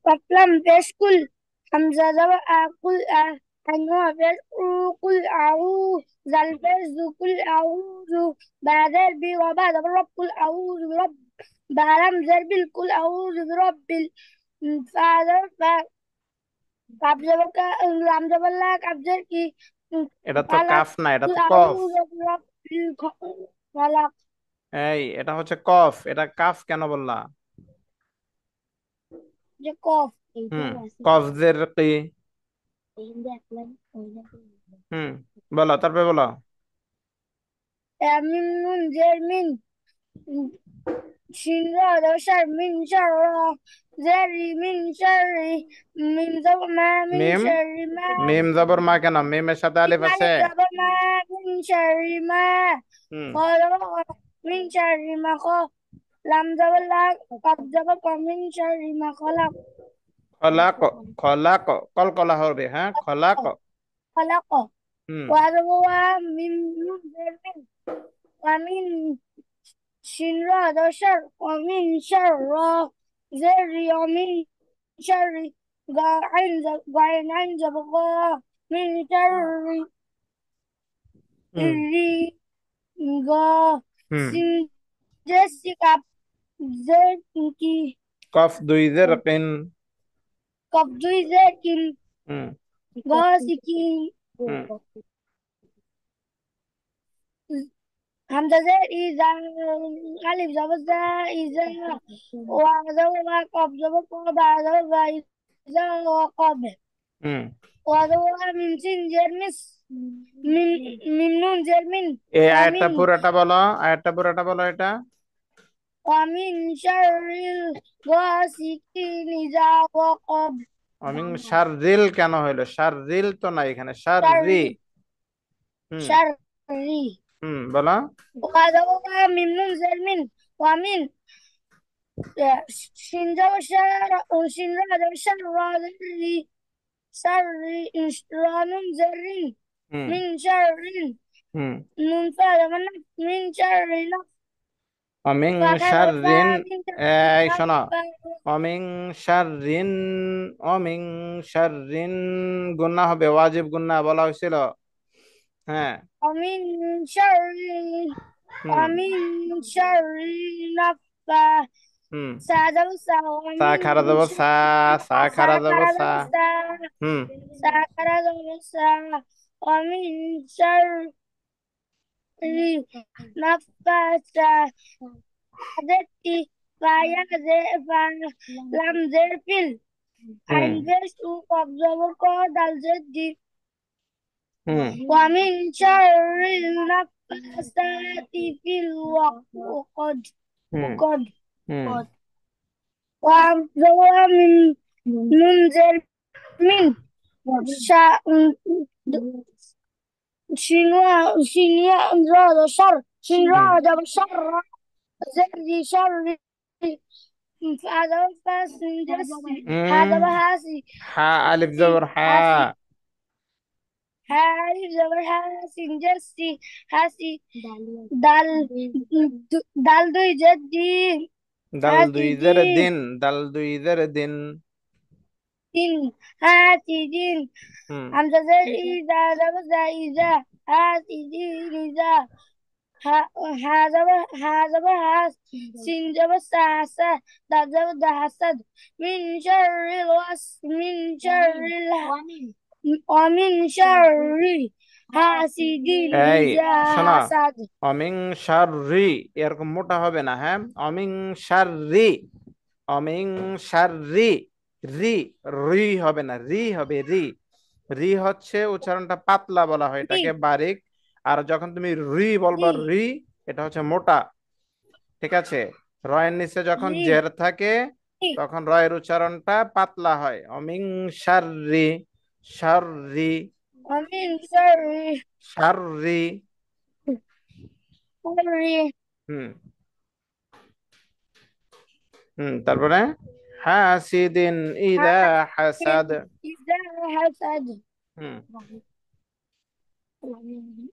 قفلم পেশ কুল হামজা যাবা আকুল আইনু পেশ কুল আউ জাল পেশ কুল আউযু বাদাল বি ওয়া বাদা রব কুল আউযু রব বালাম জারবিল কুল আউযু রব্বিল ফাদার ফা কাব যাবা কা লাম যাবা লা কাব জার কি এটা তো ফালাক কাফ না, এটা কুল তো কফ। আউযু রব্বিল ফালাক এই এটা হচ্ছে কফ, এটা কাফ কেন বললা? যে কফ হুম, কফ জের কি। হুম, বলো, তারপরে বলো। মিন নুন জের মিন شين هذا شر من شر ذري من شر من ما من মিম, شر ما মিম জবর মা কেন? মিমের সাথে আলিফ আছে। ما من شر ما হুম, خلق من شر ما خلق لم زبر لا قد زبر من شر ما خلق খলাক, খলাক কলকলা হবে, হ্যাঁ, খলাক। خلق হুম وهذا هو من من ومن شر هذا شر ومن شر ذري ومن شر عين زبغا من شر হুম غا হুম سين جسيكا زركي কফ দুই জের কিন। قبضي زركي হুম غاسكي হুম همزة زي إذا ألف زبر إذا وزبر قب زبر قب زبر إذا وقب হুম وزبر من سين جرمس من نون جرمن এই আয়াতটা ومن পুরাটা বলো, আয়াতটা পুরাটা বলো এটা। ومن شر الغاسق إذا وقب অমিন শাররিল কেন হইলো? শাররিল তো না এখানে, شر শাররি। হুম شر হুম, বলো। وزبر من نون جرمن ومن شنجر شر شنجر شر شر إشران زر হুম من شر হুম منفعل من شر অমিন فكذا শাররিন, من এই শোনো, অমিন শাররিন, অমিন শাররিন গুন্না হবে, ওয়াজিব গুন্না বলা হয়েছিল। হ্যাঁ। ومن شر হুম ومن شر نفا হুম سعد সা ومن খারা দেবো, সা, সা খারা দেবো, سعد সা। হুম سعد ومن شر نفا حدثي لم زرفل হুম أنجزت قبض وقعد الجد হুম ومن شر النفاثات في العقد হুম وقد হুম وأبدأ من منذر من شاء شنوا راد شر হুম شنوا راد شر زري شر هذا فاس هذا হুম بهاسي হা আলিফ জবর হা। هاسي هاري زبر هاسي جسي هاسي دال دال دوي جدي দাল هاسي দুই জের دين দিন, দাল দুই জের দিন। دين هاسي دين হুম همزة زي إذا زبر إذا هاسي دين إذا هذا هاس سين زبر ساسة دا زبر دا حسد من شر من شر ومن شر حاسد এই إذا শোনো, حسد অমিং শাররি এরকম মোটা হবে না, হ্যাঁ, অমিং শাররি, অমিং শাররি, রি, রি হবে না, রি হবে রি। রি হচ্ছে উচ্চারণটা পাতলা বলা হয় রি এটাকে, বারিক। আর যখন তুমি রি বলবা, রি রি, এটা হচ্ছে মোটা। ঠিক আছে, রয়ের নিচে যখন রি জের থাকে রি তখন রয়ের উচ্চারণটা পাতলা হয়। অমিং শাররি, শাররি, ومن شر শাররি। شر হুম তারপরে হাসিদিন ইদা حاسد হাসাদ। إذا حسد হুম